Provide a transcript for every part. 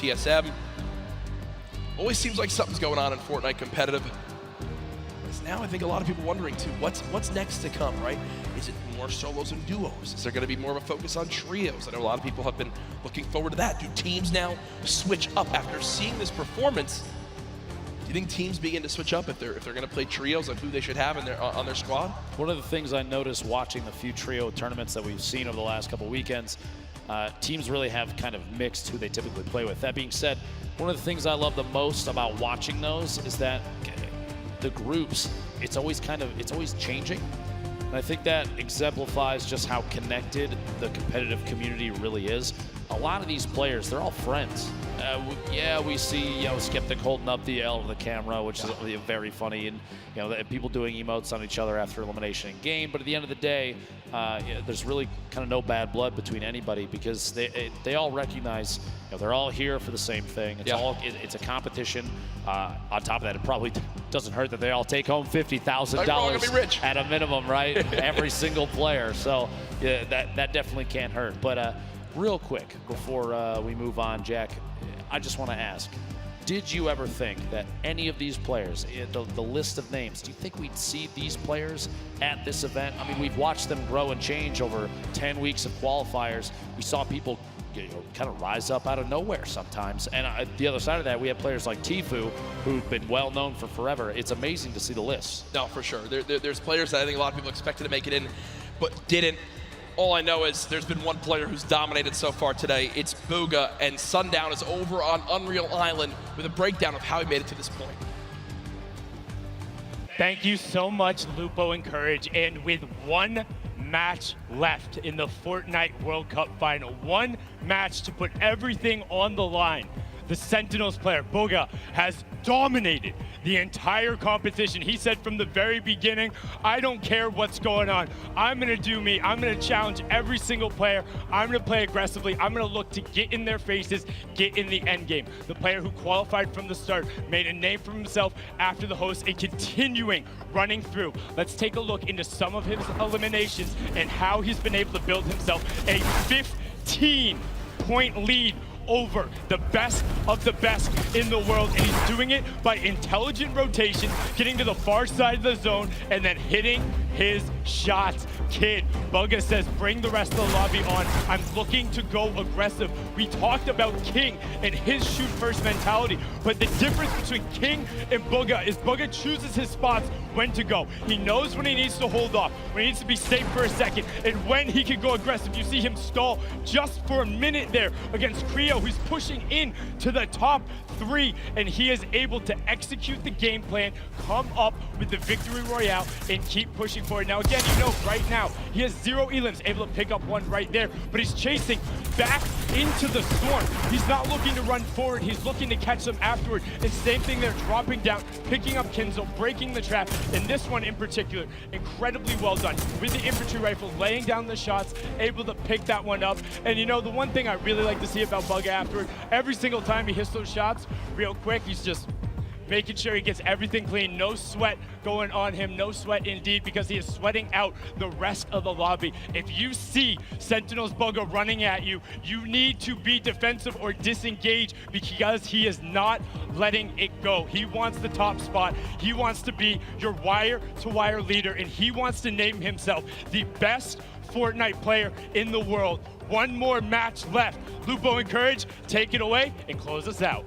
TSM. Always seems like something's going on in Fortnite competitive. Now I think a lot of people wondering too, what's next to come, right? Is it more solos and duos? Is there going to be more of a focus on trios? I know a lot of people have been looking forward to that. Do teams now switch up after seeing this performance? Do you think teams begin to switch up if they're going to play trios on who they should have on their squad? One of the things I noticed watching the few trio tournaments that we've seen over the last couple weekends, teams really have kind of mixed who they typically play with. That being said, one of the things I love the most about watching those is that the groups, it's always changing. And I think that exemplifies just how connected the competitive community really is. A lot of these players, they're all friends. Yeah, we see Skeptic holding up the L to the camera, which is very funny, and people doing emotes on each other after elimination in game. But at the end of the day, there's really kind of no bad blood between anybody because they all recognize they're all here for the same thing. It's a competition. On top of that, it probably doesn't hurt that they all take home $50,000 at a minimum, right? Every single player. So yeah, that definitely can't hurt. But real quick before we move on, Jack, I just want to ask, did you ever think that any of these players, the list of names, do you think we'd see these players at this event? I mean, we've watched them grow and change over 10 weeks of qualifiers. We saw people kind of rise up out of nowhere sometimes. And the other side of that, we have players like Tfue, who've been well known for forever. It's amazing to see the list. No, for sure. There's players that I think a lot of people expected to make it in, but didn't. All I know is there's been one player who's dominated so far today. It's Bugha, and Sundown is over on Unreal Island with a breakdown of how he made it to this point. Thank you so much, Lupo and Courage. And with one match left in the Fortnite World Cup final, one match to put everything on the line, the Sentinels player, Bugha, has dominated the entire competition. He said from the very beginning, I don't care what's going on. I'm going to do me. I'm going to challenge every single player. I'm going to play aggressively. I'm going to look to get in their faces, get in the end game. The player who qualified from the start made a name for himself after the host and continuing running through. Let's take a look into some of his eliminations and how he's been able to build himself a 15-point lead over the best of the best in the world, and he's doing it by intelligent rotation, getting to the far side of the zone, and then hitting his shots. Kid, Bugha says, bring the rest of the lobby on. I'm looking to go aggressive. We talked about King and his shoot first mentality, but the difference between King and Bugha is Bugha chooses his spots when to go. He knows when he needs to hold off, when he needs to be safe for a second, and when he can go aggressive. You see him stall just for a minute there against Creo, who's pushing in to the top 3, and he is able to execute the game plan, come up with the victory royale, and keep pushing forward. Now again, right now, he has 0 elims, able to pick up one right there, but he's chasing back into the storm. He's not looking to run forward, he's looking to catch them afterward. And same thing there, dropping down, picking up Kinzel, breaking the trap, and this one in particular, incredibly well done. With the infantry rifle, laying down the shots, able to pick that one up. And the one thing I really like to see about Bugha afterward, every single time he hits those shots, real quick, he's just making sure he gets everything clean. No sweat going on him, no sweat indeed, because he is sweating out the rest of the lobby. If you see Sentinels Bugha running at you, you need to be defensive or disengage, because he is not letting it go. He wants the top spot. He wants to be your wire-to-wire leader, and he wants to name himself the best Fortnite player in the world. One more match left. Lupo and Courage, take it away and close us out.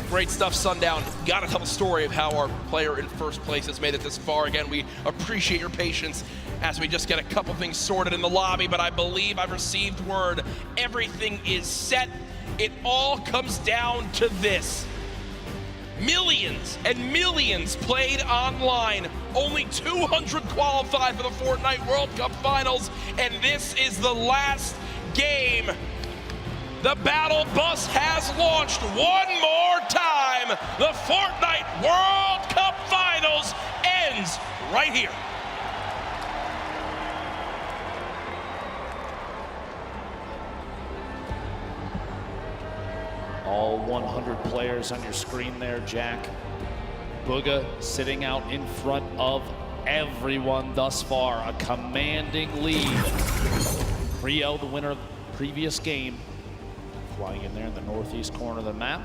Great stuff, Sundown. Gotta tell a story of how our player in first place has made it this far. Again, we appreciate your patience as we just get a couple things sorted in the lobby, but I believe I've received word. Everything is set. It all comes down to this. Millions and millions played online. Only 200 qualified for the Fortnite World Cup Finals, and this is the last game. The battle bus has launched one more time. The Fortnite World Cup Finals ends right here. All 100 players on your screen there, Jack. Bugha sitting out in front of everyone thus far. A commanding lead. Creo, the winner of the previous game. Flying in there in the northeast corner of the map.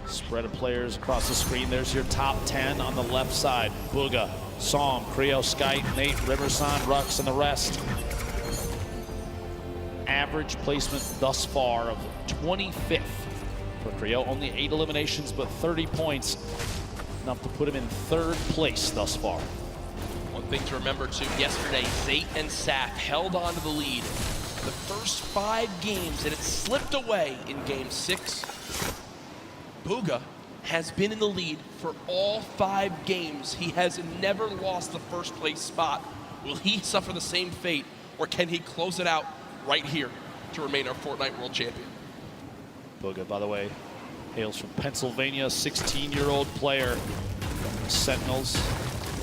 Spread of players across the screen. There's your top 10 on the left side. Bugha, Psalm, Creo, Skype, Nate, Riverson, Rux, and the rest. Average placement thus far of 25th for Creo. Only 8 eliminations, but 30 points. Enough to put him in 3rd place thus far. One thing to remember too, yesterday, Zayt and Saf held on to the lead the first 5 games, and it slipped away in game 6. Bugha has been in the lead for all 5 games. He has never lost the first place spot. Will he suffer the same fate, or can he close it out right here to remain our Fortnite World Champion? Bugha, by the way, hails from Pennsylvania, 16-year-old player. Sentinels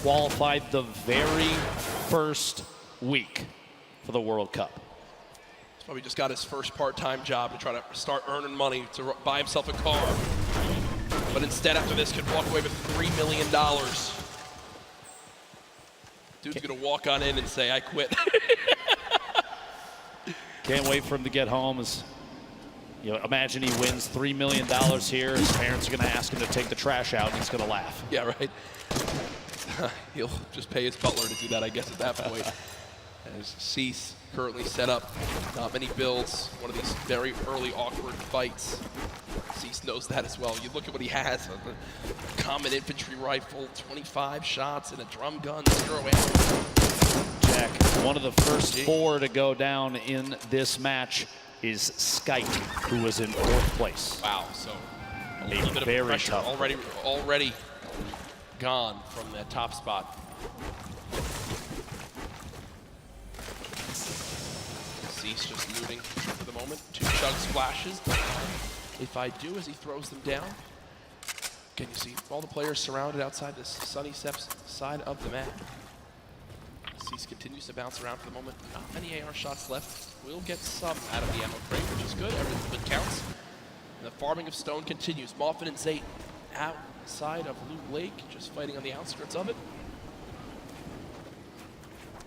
qualified the very first week for the World Cup. He's probably just got his first part-time job to try to start earning money to buy himself a car. But instead, after this, could walk away with $3 million. Dude's gonna walk on in and say, I quit. Can't wait for him to get home. Imagine he wins $3 million here. His parents are gonna ask him to take the trash out, and he's gonna laugh. Yeah, right. He'll just pay his butler to do that, I guess, at that point. As Cease currently set up, not many builds. One of these very early awkward fights. Cease knows that as well. You look at what he has: a common infantry rifle, 25 shots, and a drum gun, 0 ammo. Jack, one of the first 4 to go down in this match is Skype, who was in 4th place. Wow, so a little bit of pressure tough. already gone from that top spot. Cease just looting for the moment. 2 chug splashes. If I do, as he throws them down, can you see all the players surrounded outside this sunny steps side of the map? Cease continues to bounce around for the moment. Not many AR shots left. We'll get some out of the ammo crate, which is good. Every bit counts. And the farming of stone continues. Moffin and Zayt outside of Loot Lake, just fighting on the outskirts of it.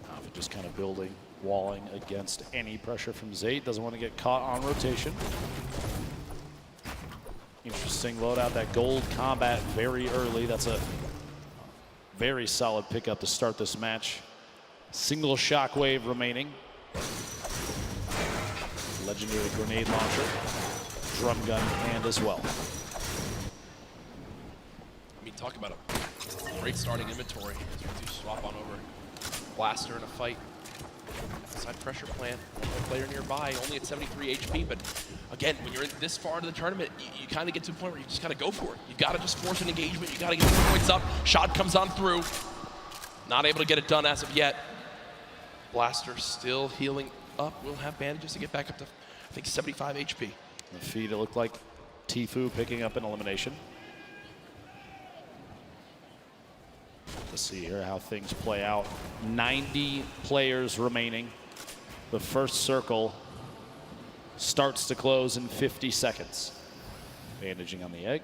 Moffin just kind of building, walling against any pressure from Zayt. Doesn't want to get caught on rotation. Interesting loadout, that gold combat very early. That's a very solid pickup to start this match. Single shockwave remaining. Legendary grenade launcher. Drum gun in hand as well. I mean, talk about a great starting inventory. As we do swap on over. Blaster in a fight. Outside pressure plant. One player nearby, only at 73 HP. But again, when you're in this far into the tournament, you kind of get to a point where you just got to go for it. You got to just force an engagement. You got to get the points up. Shot comes on through. Not able to get it done as of yet. Blaster still healing up. We'll have bandages to get back up to, I think, 75 HP. The feed, it looked like Tfue picking up an elimination. Let's see here how things play out. 90 players remaining. The first circle starts to close in 50 seconds. Bandaging on the egg.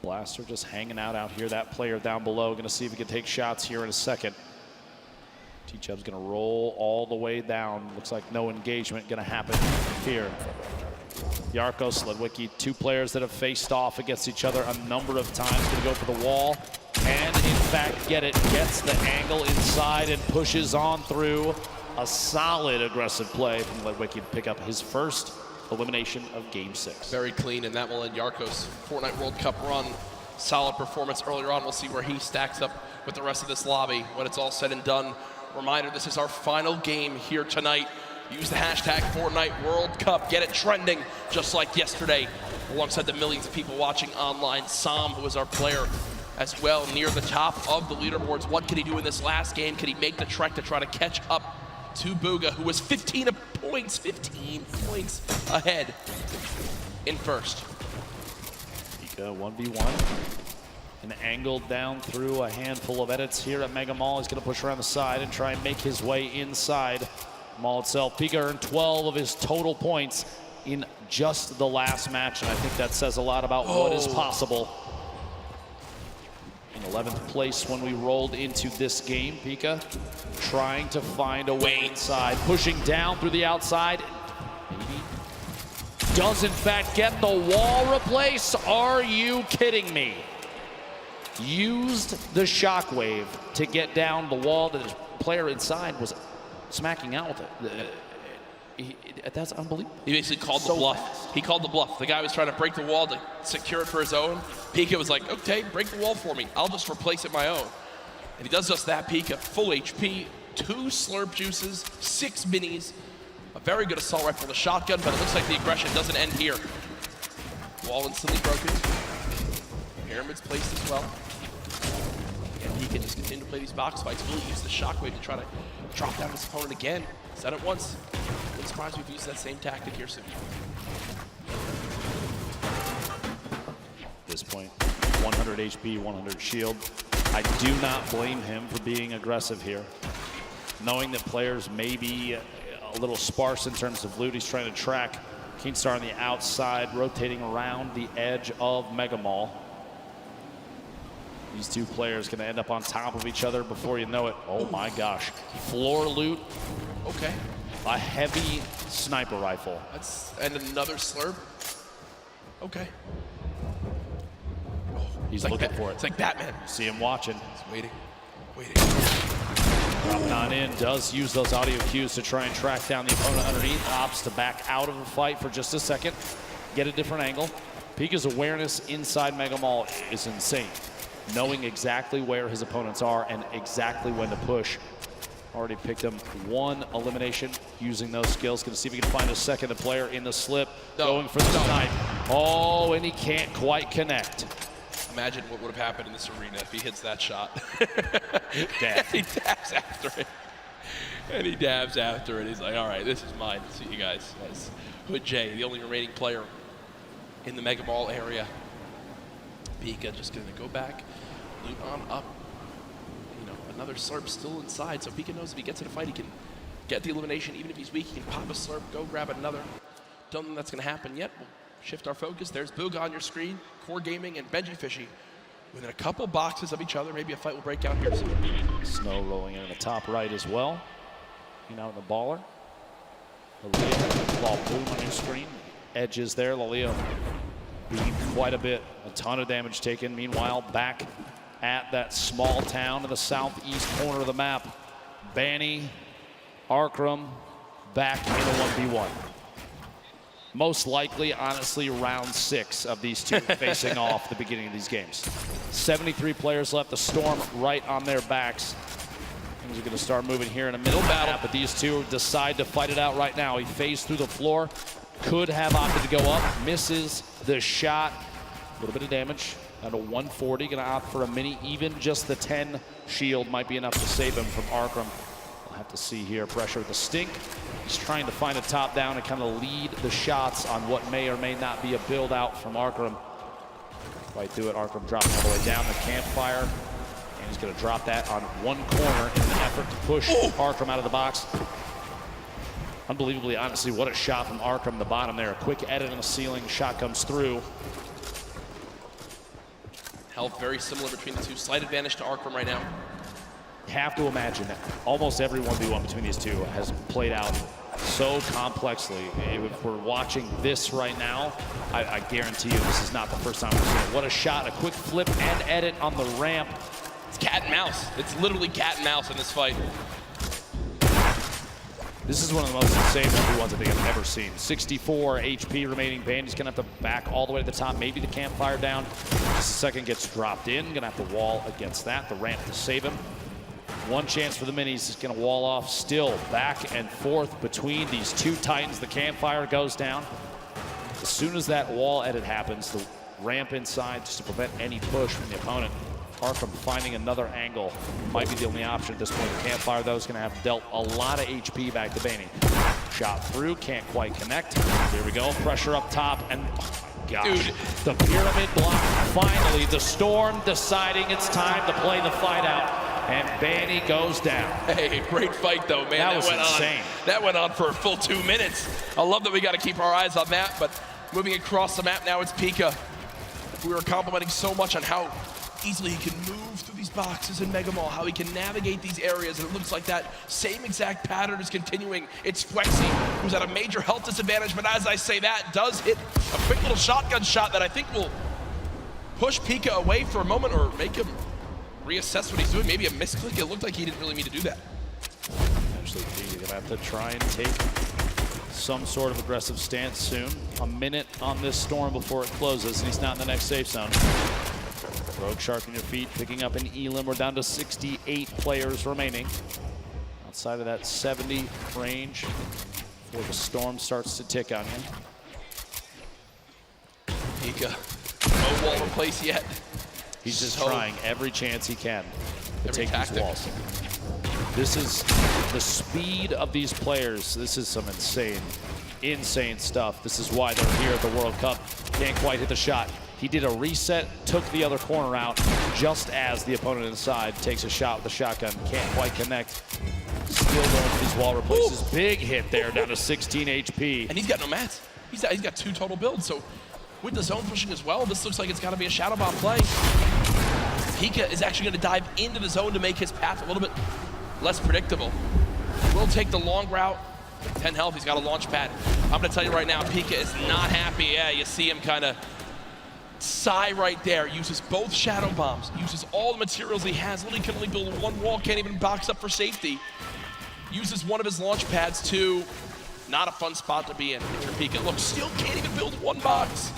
Blaster just hanging out here. That player down below. Going to see if he can take shots here in a second. T-Chub's going to roll all the way down. Looks like no engagement going to happen here. Yarko, Sledwicki, 2 players that have faced off against each other a number of times. Going to go for the wall and, in fact, get it. Gets the angle inside and pushes on through. A solid aggressive play from Sledwicki to pick up his first elimination of Game 6. Very clean, and that will end Yarko's Fortnite World Cup run. Solid performance earlier on. We'll see where he stacks up with the rest of this lobby when it's all said and done. Reminder, this is our final game here tonight. Use the hashtag Fortnite World Cup. Get it trending just like yesterday alongside the millions of people watching online. Sam, who is our player as well, near the top of the leaderboards. What can he do in this last game? Can he make the trek to try to catch up to Bugha, who was 15 points ahead in first? Bugha 1v1. And angled down through a handful of edits here at Mega Mall. He's going to push around the side and try and make his way inside Mall itself. Bugha earned 12 of his total points in just the last match, and I think that says a lot about what is possible. In 11th place when we rolled into this game, Bugha trying to find a way inside, pushing down through the outside. Maybe does in fact get the wall replaced. Are you kidding me? Used the shockwave to get down the wall that his player inside was smacking out with it. That's unbelievable. He basically called the bluff. He called the bluff. The guy was trying to break the wall to secure it for his own. Pika was like, okay, break the wall for me. I'll just replace it my own. And he does just that. Pika, full HP, 2 slurp juices, 6 minis, a very good assault rifle, the shotgun, but it looks like the aggression doesn't end here. Wall instantly broken. Pyramid's placed as well. And he can just continue to play these box fights. Really use the shockwave to try to drop down his opponent again. Said it once. Wouldn't surprise me if we use that same tactic here soon. At this point, 100 HP, 100 shield. I do not blame him for being aggressive here. Knowing that players may be a little sparse in terms of loot, he's trying to track Keemstar on the outside, rotating around the edge of Mega Mall. These two players going to end up on top of each other before you know it. Oh my gosh. Floor loot. Okay. A heavy sniper rifle. And another slurp. Okay. He's looking for it. It's like Batman. See him watching. He's waiting. Dropping on in, does use those audio cues to try and track down the opponent underneath. Opts to back out of the fight for just a second. Get a different angle. Pika's awareness inside Mega Mall is insane. Knowing exactly where his opponents are and exactly when to push. Already picked him 1 elimination using those skills. Gonna see if he can find a second player in the slip. Going for the snipe. Oh, and he can't quite connect. Imagine what would have happened in this arena if he hits that shot. Damn. He dabs after it. And he dabs after it. He's like, all right, this is mine. See you guys. As Hood J, the only remaining player in the Mega Mall area. Pika just gonna go back, loot on up. You know, another slurp still inside, so Pika knows if he gets in a fight, he can get the elimination. Even if he's weak, he can pop a slurp, go grab another. Don't think that's gonna happen yet. We'll shift our focus. There's Bugha on your screen, Core Gaming and Benji Fishy. Within a couple boxes of each other, maybe a fight will break out here soon. Snow rolling in the top right as well. Looking out in the baller. Lalia, ball boom on your screen. Edges there, Lalia beat quite a bit. A ton of damage taken. Meanwhile, back at that small town in the southeast corner of the map. Banny, Arkram, back in a 1v1. Most likely, honestly, round 6 of these two facing off the beginning of these games. 73 players left. The Storm right on their backs. Things are going to start moving here in a middle battle, but these two decide to fight it out right now. He phased through the floor. Could have opted to go up. Misses the shot. A little bit of damage. Down to 140. Going to opt for a mini. Even just the 10 shield might be enough to save him from Arkram. We'll have to see here. Pressure with the stink. He's trying to find a top down and kind of lead the shots on what may or may not be a build out from Arkram. Right through it. Arkram dropping all the way down the campfire. And he's going to drop that on one corner in an effort to push Arkram out of the box. Unbelievably, honestly, what a shot from Arkram, the bottom there. A quick edit on the ceiling, shot comes through. Health very similar between the two. Slight advantage to Arkram right now. Have to imagine that almost every 1v1 between these two has played out so complexly. If we're watching this right now, I guarantee you this is not the first time we've seen it. What a shot, a quick flip and edit on the ramp. It's cat and mouse. It's literally cat and mouse in this fight. This is one of the most insane 1v1s I think I've ever seen. 64 HP remaining. Bandy's gonna have to back all the way to the top. Maybe the campfire down. Just a second, gets dropped in. Gonna have to wall against that. The ramp to save him. One chance for the minis. Is gonna wall off. Still back and forth between these two titans. The campfire goes down. As soon as that wall edit happens, the ramp inside just to prevent any push from the opponent. Arkram finding another angle might be the only option at this point. The campfire, though, is going to have dealt a lot of HP back to Baney. Shot through, can't quite connect. Here we go, pressure up top, and oh my gosh. Dude. The pyramid block. Finally, the Storm deciding it's time to play the fight out, and Baney goes down. Hey, great fight, though, man. That was insane. That went on for a full 2 minutes. I love that we got to keep our eyes on that, but moving across the map now, it's Pika. We were complimenting so much on how easily he can move through these boxes in Mega Mall, how he can navigate these areas, and it looks like that same exact pattern is continuing. It's Flexi, who's at a major health disadvantage, but as I say that, does hit a quick little shotgun shot that I think will push Pika away for a moment or make him reassess what he's doing. Maybe a misclick. It looked like he didn't really mean to do that. Actually, Pika gonna have to try and take some sort of aggressive stance soon. A minute on this storm before it closes, and he's not in the next safe zone. Rogue Shark on your feet, picking up an Elim. We're down to 68 players remaining. Outside of that 70 range before the storm starts to tick on you. Pika, no wall in place yet. He's just trying every chance he can to take tactic. these walls. This is the speed of these players. This is some insane stuff. This is why they're here at the World Cup. Can't quite hit the shot. He did a reset, took the other corner out, just as the opponent inside takes a shot with the shotgun. Can't quite connect. Still going for these wall replaces. Ooh. Big hit there, down to 16 HP. And he's got no mats. He's got 2 total builds, so with the zone pushing as well, this looks like it's got to be a Shadow Bomb play. Pika is actually going to dive into the zone to make his path a little bit less predictable. Will take the long route. 10 health, he's got a launch pad. I'm going to tell you right now, Pika is not happy. Yeah, you see him kind of sigh right there. Uses both Shadow Bombs, uses all the materials he has. Literally can only build 1 wall, can't even box up for safety. Uses one of his launch pads to not a fun spot to be in. Pika, look, still can't even build 1 box.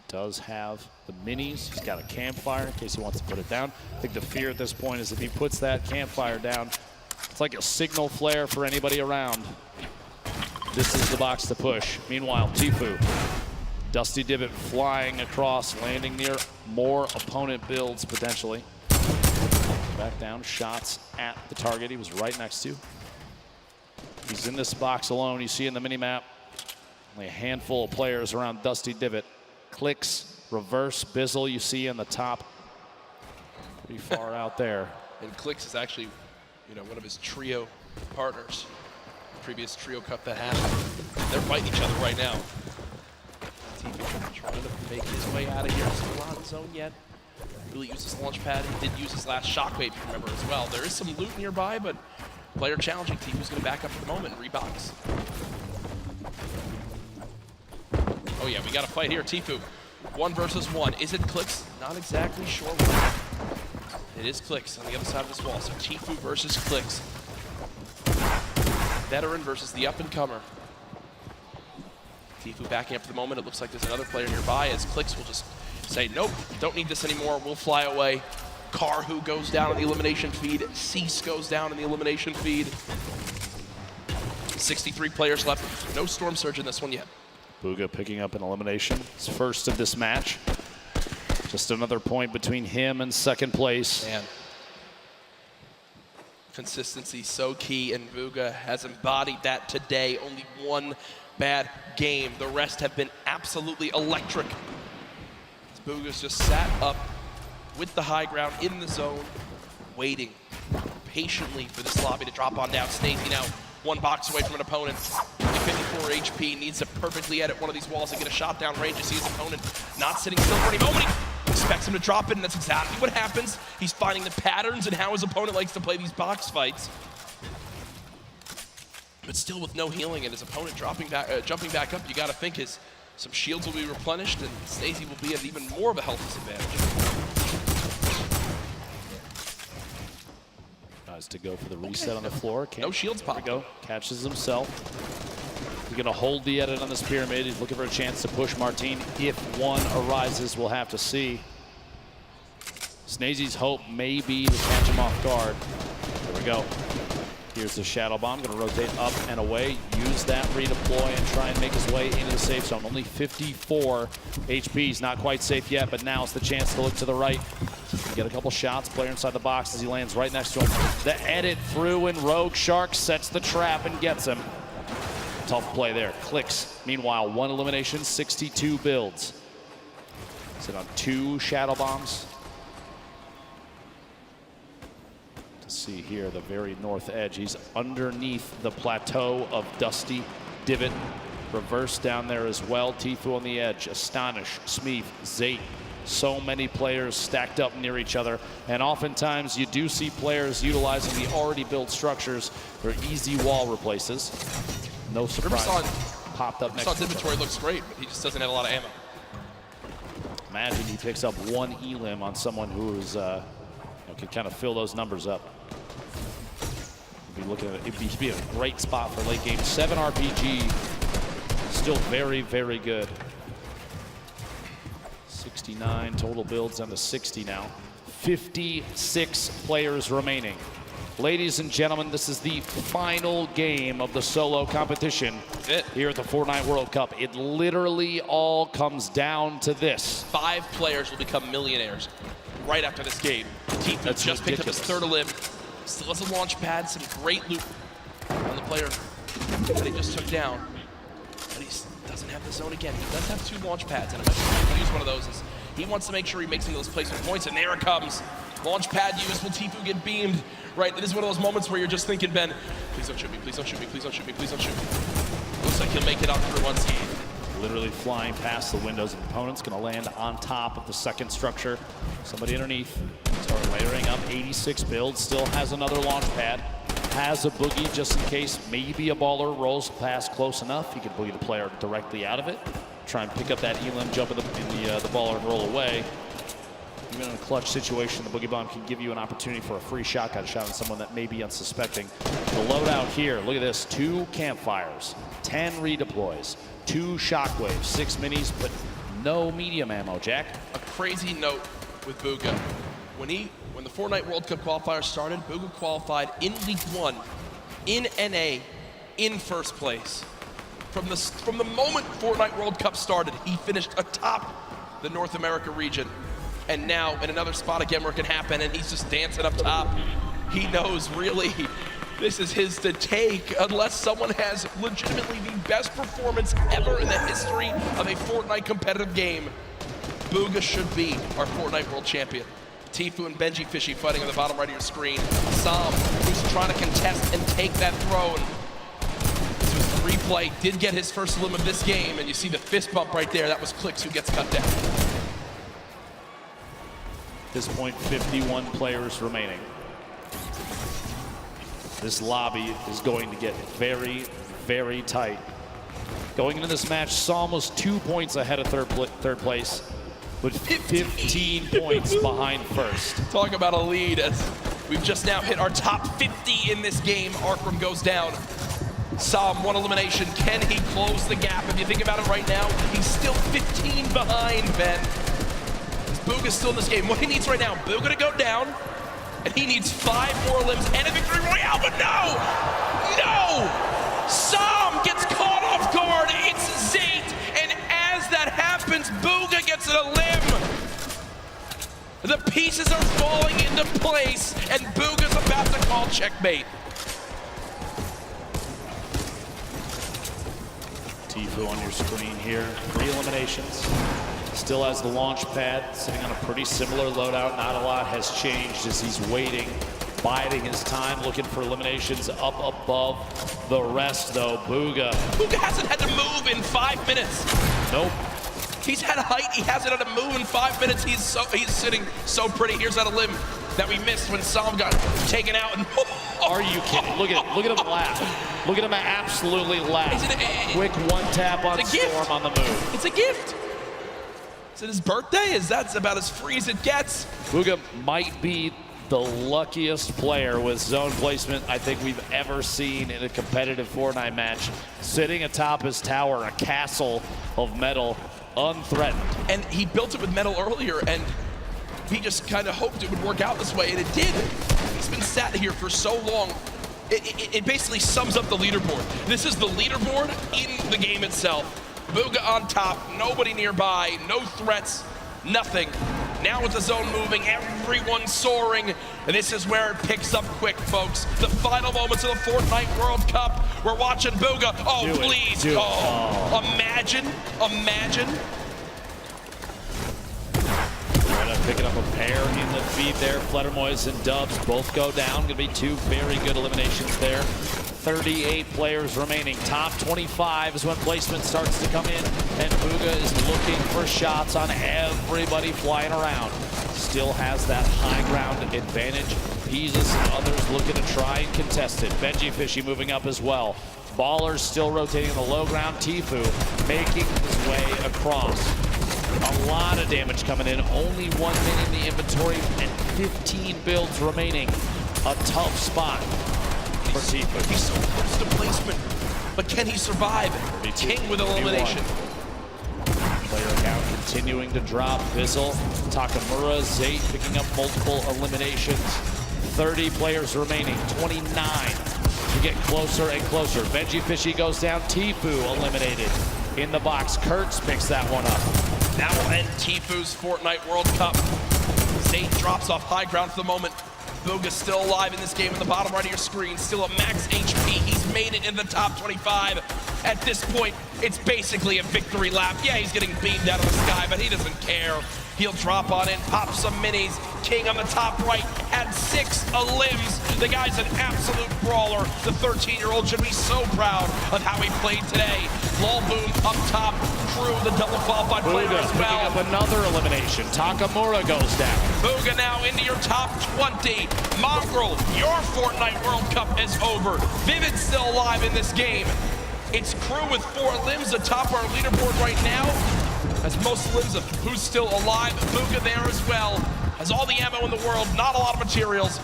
Does have the minis. He's got a campfire in case he wants to put it down. I think the fear at this point is if he puts that campfire down, it's like a signal flare for anybody around. This is the box to push. Meanwhile, Tfue, Dusty Divot flying across, landing near more opponent builds potentially. Back down, shots at the target he was right next to. He's in this box alone. You see in the mini-map, only a handful of players around Dusty Divot. Clicks, reverse, Bizzle you see in the top. Pretty far out there. And Clicks is actually, you know, one of his trio partners. Previous trio cup that happened. They're fighting each other right now. Tfue trying to make his way out of here. Still not in zone yet. Really used his launch pad. He did use his last shockwave, if you remember, as well. There is some loot nearby, but player challenging. Tfue's going to back up for the moment and rebox. Oh yeah, we got a fight here. Tfue, 1 versus 1. Is it Clicks? Not exactly sure what. It is Clicks on the other side of this wall. So Tfue versus Clicks. Veteran versus the up-and-comer. Tfue backing up for the moment. It looks like there's another player nearby as Clicks will just say, nope, don't need this anymore. We'll fly away. Karhu goes down in the elimination feed. Cease goes down in the elimination feed. 63 players left. No Storm Surge in this one yet. Bugha picking up an elimination. His first of this match. Just another point between him and second place. Man. Consistency so key, and Bugha has embodied that today. Only 1 bad game. The rest have been absolutely electric. Bugha's just sat up with the high ground in the zone, waiting patiently for this lobby to drop on down. Snazy now 1 box away from an opponent. Only 54 HP, needs to perfectly edit one of these walls and get a shot down range. You see his opponent not sitting still for any moment. He expects him to drop it, and that's exactly what happens. He's finding the patterns and how his opponent likes to play these box fights. But still with no healing and his opponent jumping back up, you got to think some shields will be replenished and Snazy will be at even more of a health disadvantage. Tries to go for the reset on the floor. No shields pop. There we go. Catches himself. He's going to hold the edit on this pyramid. He's looking for a chance to push Martine. If one arises, we'll have to see. Snazy's hope may be to catch him off guard. There we go. Here's the Shadow Bomb. Going to rotate up and away. Use that redeploy and try and make his way into the safe zone. Only 54 HP. He's not quite safe yet, but now it's the chance to look to the right. Get a couple shots. Player inside the box as he lands right next to him. The edit through, and Rogue Shark sets the trap and gets him. Tough play there. Clicks. Meanwhile, 1 elimination, 62 builds. Sit on 2 Shadow Bombs. See here, the very north edge. He's underneath the plateau of Dusty Divot. Reverse down there as well. Tfue on the edge. Astonish, Smeeth, Zate So many players stacked up near each other, and oftentimes you do see players utilizing the already built structures for easy wall replaces. No surprise. Popped up next to him. Inventory looks great, but he just doesn't have a lot of ammo. Imagine he picks up one elim on someone who is, can kind of fill those numbers up. Be looking at it'd be a great spot for late game. 7 RPG, still very, very good. 69 total builds down to 60 now. 56 players remaining. Ladies and gentlemen, this is the final game of the solo competition here at the Fortnite World Cup. It literally all comes down to this. 5 players will become millionaires right after this game. Tifu just ridiculous. picked up his 3rd elim. Still has a launch pad, some great loot on the player that he just took down. But he doesn't have the zone again. He does have 2 launch pads, and I'm going to use one of those. He wants to make sure he makes some of those placement points, and there it comes. Launch pad used. Will Tifu get beamed? Right, this is one of those moments where you're just thinking, Ben, please don't shoot me, please don't shoot me, please don't shoot me, please don't shoot me. Looks like he'll make it out through once he... Literally flying past the windows of opponents, gonna land on top of the 2nd structure. Somebody underneath, start layering up. 86 build, still has another launch pad. Has a boogie just in case maybe a baller rolls past close enough. He can boogie the player directly out of it. Try and pick up that elim, jump in the baller and roll away. Even in a clutch situation, the Boogie Bomb can give you an opportunity for a free shotgun shot on someone that may be unsuspecting. The loadout here, look at this, 2 campfires, 10 redeploys, 2 shockwaves, 6 minis, but no medium ammo, Jack. A crazy note with Bugha. When the Fortnite World Cup qualifier started, Bugha qualified in League 1, in NA, in 1st place. From the moment Fortnite World Cup started, he finished atop the North America region. And now in another spot again where it can happen, and he's just dancing up top. He knows really this is his to take unless someone has legitimately the best performance ever in the history of a Fortnite competitive game. Bugha should be our Fortnite World Champion. Tifu and Benji Fishy fighting on the bottom right of your screen. Sam, who's trying to contest and take that throne. This was the replay, did get his 1st elim of this game, and you see the fist bump right there. That was Clicks who gets cut down. At this point, 51 players remaining. This lobby is going to get very, very tight. Going into this match, Psalm was 2 points ahead of third place, with 15 points behind 1st. Talk about a lead as we've just now hit our top 50 in this game. Arkram goes down. Psalm, 1 elimination. Can he close the gap? If you think about it right now, he's still 15 behind, Ben. Bugha's still in this game. What he needs right now, Bugha to go down, and he needs 5 more limbs and a victory royale, but no! No! Psalm gets caught off guard. It's Zayt, and as that happens, Bugha gets a limb. The pieces are falling into place, and Bugha's about to call checkmate. Tifu on your screen here, 3 eliminations. Still has the launch pad, sitting on a pretty similar loadout. Not a lot has changed as he's waiting, biding his time, looking for eliminations up above the rest, though. Bugha hasn't had to move in 5 minutes. Nope. He's had height, he hasn't had to move in 5 minutes. He's sitting so pretty. Here's that limb that we missed when Psalm got taken out. And are you kidding? Look at him laugh. Look at him absolutely laugh. Quick 1 tap on Storm on the move. It's a gift. Is it his birthday? That's about as free as it gets. Bugha might be the luckiest player with zone placement I think we've ever seen in a competitive Fortnite match. Sitting atop his tower, a castle of metal, unthreatened. And he built it with metal earlier, and he just kind of hoped it would work out this way, and it did. He's been sat here for so long. It basically sums up the leaderboard. This is the leaderboard in the game itself. Bugha on top, nobody nearby, no threats, nothing. Now with the zone moving, everyone soaring, and this is where it picks up quick, folks. The final moments of the Fortnite World Cup. We're watching Bugha. Oh, please. Imagine. Picking up a pair in the feed there. Fledermoys and Dubs both go down. Gonna be 2 very good eliminations there. 38 players remaining. Top 25 is when placement starts to come in, and Bugha is looking for shots on everybody flying around. Still has that high ground advantage. Peasus and others looking to try and contest it. Benji Fishy moving up as well. Ballers still rotating in the low ground. Tfue making his way across. A lot of damage coming in. Only 1 minute in the inventory and 15 builds remaining. A tough spot for Tfue. He's so close to placement, but can he survive? King with elimination. Player count continuing to drop. Bizzle, Takamura, Zayt picking up multiple eliminations. 30 players remaining, 29 to get closer and closer. Benji Fishy goes down, Tfue eliminated in the box. Kurtz picks that one up. That will end Tfue's Fortnite World Cup. Zayt drops off high ground for the moment. Bugha still alive in this game in the bottom right of your screen, still at max HP. He's made it in the top 25. At this point, it's basically a victory lap. Yeah, he's getting beamed out of the sky, but he doesn't care. He'll drop on in, pop some minis. King on the top right had 6 limbs. The guy's an absolute brawler. The 13-year-old should be so proud of how he played today. Lulboom up top, Crew, the double qualified player as well. Picking up another elimination. Takamura goes down. Bugha now into your top 20. Mongrel, your Fortnite World Cup is over. Vivid's still alive in this game. It's Crew with 4 limbs atop our leaderboard right now. Has most limbs of who's still alive. Bugha there as well. Has all the ammo in the world, not a lot of materials.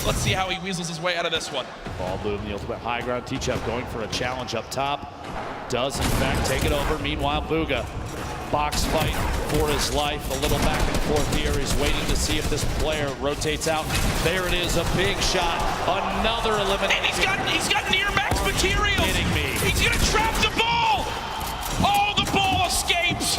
Let's see how he weasels his way out of this one. Lulboom, the ultimate high ground. Teachup going for a challenge up top. Does in fact take it over. Meanwhile, Bugha, box fight for his life. A little back and forth here. He's waiting to see if this player rotates out. There it is, a big shot. Another elimination. And he's got near max materials. Kidding me. He's gonna trap the ball. Oh, the ball escapes.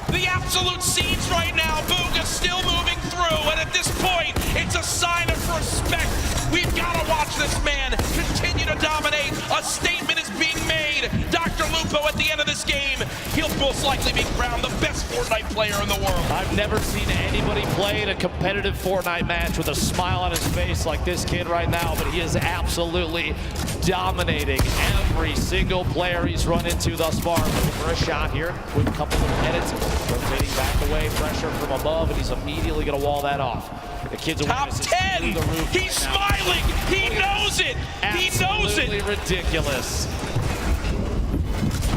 The absolute scenes right now. Bugha still moving through, and at this point, it's a sign of respect. We've got to watch this man continue to dominate. A statement is being made. Dr. Lupo at the end of this game, he'll most likely be crowned the best Fortnite player in the world. I've never seen anybody play in a competitive Fortnite match with a smile on his face like this kid right now, but he is absolutely dominating every single player he's run into thus far. Looking for a shot here. Quick couple of edits. Rotating back away, pressure from above, and he's immediately going to wall that off. The kid's top 10. He's smiling. He knows it. He knows it. Absolutely ridiculous.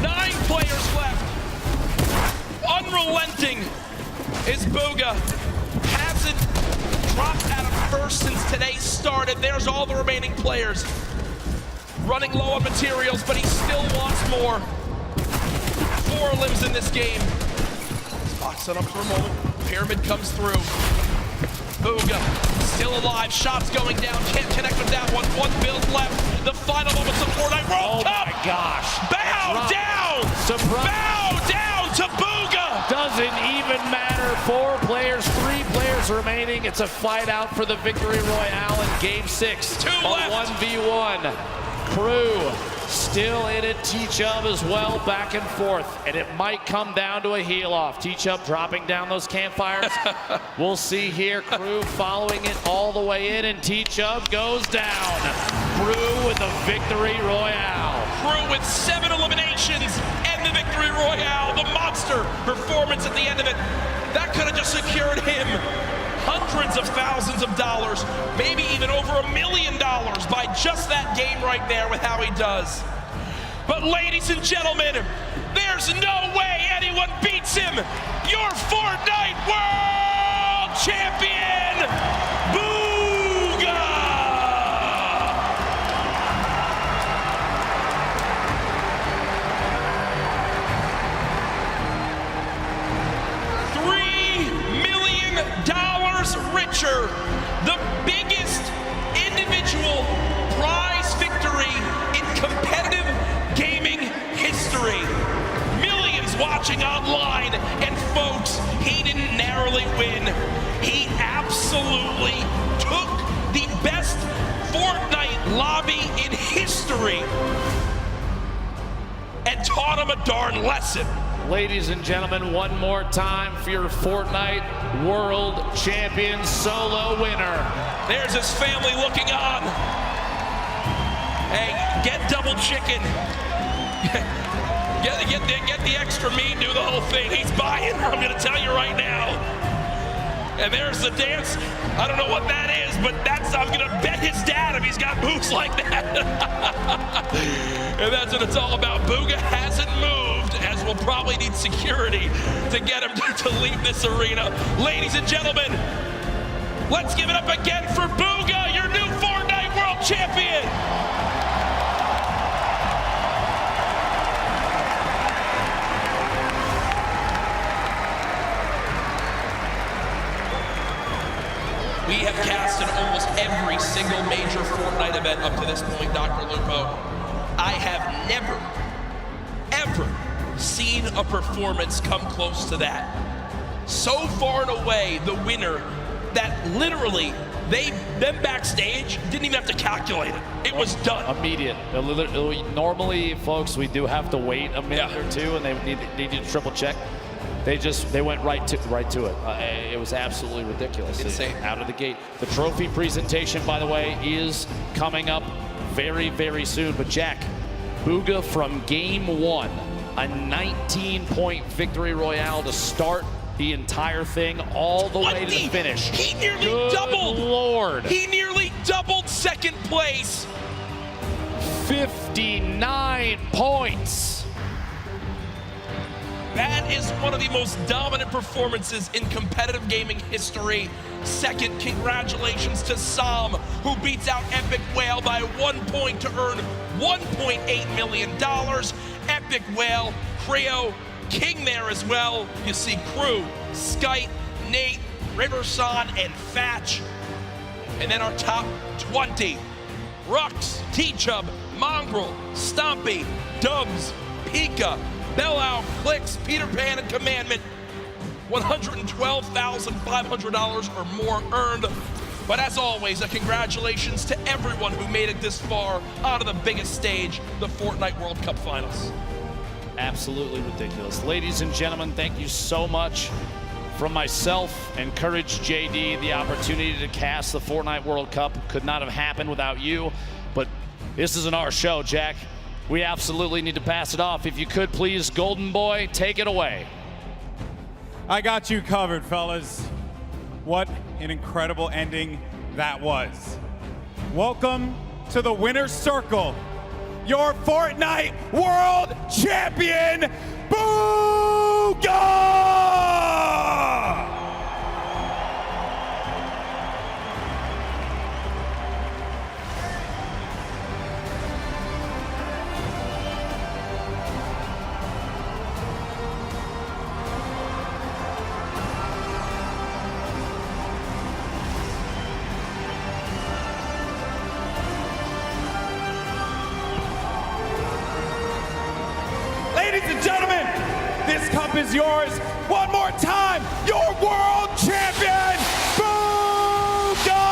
9 players left. Unrelenting is Bugha. Hasn't dropped out of first since today started. There's all the remaining players. Running low on materials, but he still wants more. 4 limbs in this game. Box it up for a moment. Pyramid comes through. Bugha still alive. Shots going down. Can't connect with that one. 1 build left. The final moments of Fortnite World Cup. Oh my gosh. Bow down. Surprise. Bow down to Bugha. Doesn't even matter. 4 players, 3 players remaining. It's a fight out for the victory royale in game 6. 2 left. 1v1. Crew still in it. Teachup as well, back and forth. And it might come down to a heel off. Teachup dropping down those campfires. We'll see here. Crew following it all the way in, and Teachup goes down. Crew with the victory royale. Crew with 7 eliminations and the victory royale. The monster performance at the end of it. That could have just secured him hundreds of thousands of dollars, maybe even over $1 million by just that game right there with how he does. But ladies and gentlemen, there's no way anyone beats him. Your Fortnite World Champion, Bugha! $3 million richer, the biggest individual prize victory in competitive gaming history. Millions watching online, and folks, he didn't narrowly win. He absolutely took the best Fortnite lobby in history and taught him a darn lesson. Ladies and gentlemen, one more time for your Fortnite World Champion solo winner. There's his family looking on Hey, get double chicken. Get the extra meat, do the whole thing. He's buying, I'm gonna tell you right now. And there's the dance. I don't know what that is, but I'm gonna bet his dad if he's got moves like that. And that's what it's all about. Bugha hasn't moved, as we'll probably need security to get him to leave this arena. Ladies and gentlemen, let's give it up again for Bugha, your new Fortnite World Champion. We have cast in almost every single major Fortnite event up to this point, Dr. Lupo. I have never, ever seen a performance come close to that. So far and away, the winner that literally, them backstage didn't even have to calculate it. It was done. Immediate. Normally, folks, we do have to wait a minute or two, and they need to triple check. They went right to it. It was absolutely ridiculous. Insane. Out of the gate. The trophy presentation, by the way, is coming up very, very soon. But Jack, Bugha from game one, a 19-point victory royale to start the entire thing all the way to the finish. He nearly Good doubled. Lord. He nearly doubled second place. 59 points. That is one of the most dominant performances in competitive gaming history. Second, congratulations to Sam, who beats out Epic Whale by 1 point to earn $1.8 million. Epic Whale, Creo, King there as well. You see Crew, Skype, Nate, Riverson, and Fatch. And then our top 20, Rux, T-Chub, Mongrel, Stompy, Dubs, Pika, Bellow, Clicks, Peter Pan, and Commandment. $112,500 or more earned. But as always, a congratulations to everyone who made it this far onto the biggest stage, the Fortnite World Cup Finals. Absolutely ridiculous. Ladies and gentlemen, thank you so much. From myself and Courage JD, the opportunity to cast the Fortnite World Cup could not have happened without you. But this isn't our show, Jack. We absolutely need to pass it off. If you could, please, Golden Boy, take it away. I got you covered, fellas. What an incredible ending that was. Welcome to the winner's circle. Your Fortnite World Champion, Bugha! Ladies and gentlemen, this cup is yours. One more time, your world champion, Bugha!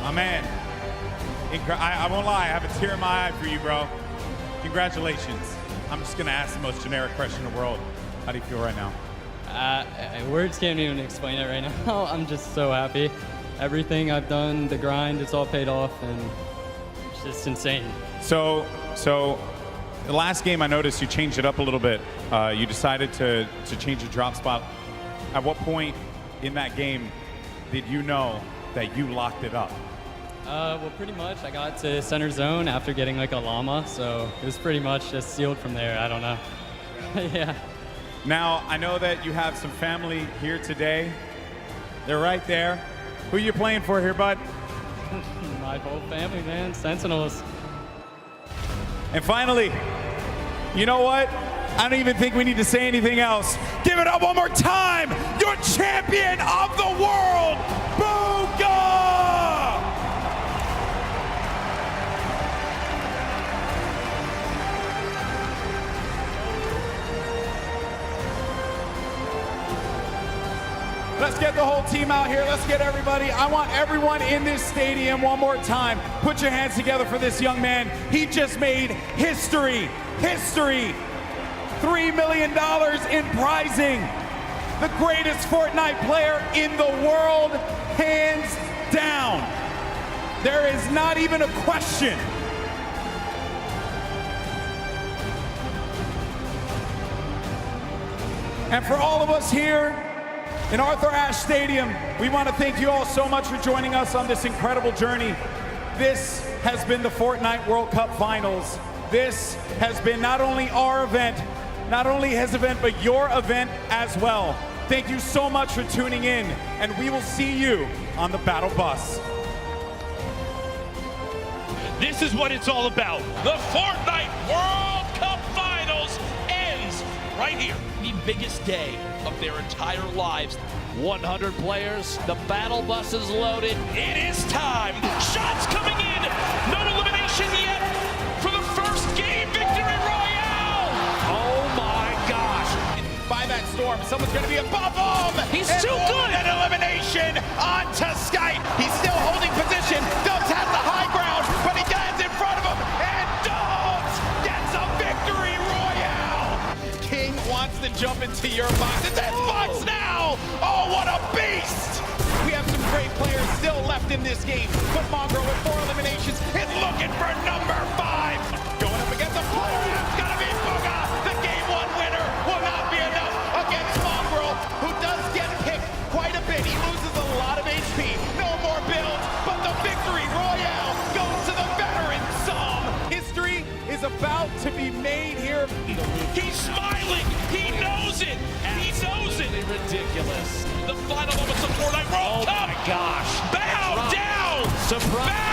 My man, I won't lie, I have a tear in my eye for you, bro. Congratulations. I'm just gonna ask the most generic question in the world. How do you feel right now? Words can't even explain it right now. I'm just so happy. Everything I've done, the grind, it's all paid off, and it's just insane. So the last game I noticed you changed it up a little bit. You decided to change your drop spot. At what point in that game did you know that you locked it up? Well, pretty much. I got to center zone after getting like a llama, so it was pretty much just sealed from there. I don't know. Yeah. Now, I know that you have some family here today. They're right there. Who you playing for here, bud? My whole family, man. Sentinels. And finally, you know what? I don't even think we need to say anything else. Give it up one more time. Your champion of the world, Bugha! Let's get the whole team out here. Let's get everybody. I want everyone in this stadium one more time. Put your hands together for this young man. He just made history. History. $3 million in prizing. The greatest Fortnite player in the world, hands down. There is not even a question. And for all of us here in Arthur Ashe Stadium, we want to thank you all so much for joining us on this incredible journey. This has been the Fortnite World Cup Finals. This has been not only our event, not only his event, but your event as well. Thank you so much for tuning in, and we will see you on the Battle Bus. This is what it's all about. The Fortnite World Cup Finals ends right here. The biggest day of their entire lives. 100 players, the battle bus is loaded. It is time. Shots coming in. No elimination yet for the first game victory royale. Oh my gosh. By that storm, someone's going to be above him. He's too good. An elimination onto Skype. He's still holding position. Dubs has the high ground, but he dives in front of him, and Dubs gets a victory royale. King wants to jump into your box. It's in box now. Oh, what a beast. We have some great players still left in this game, but Mongrel with 4 eliminations is looking for number 5. Going up against a player. It's going to be Bugha. The game 1 winner will not be enough against Mongrel, who does get picked quite a bit. He loses a lot of HP. No more builds, but the victory royale goes to the veteran Som. History is about to be made here. He's smiling. He knows it. He knows it. Ridiculous. The final moments of Fortnite World Cup. Oh my gosh. Bow down. Surprise.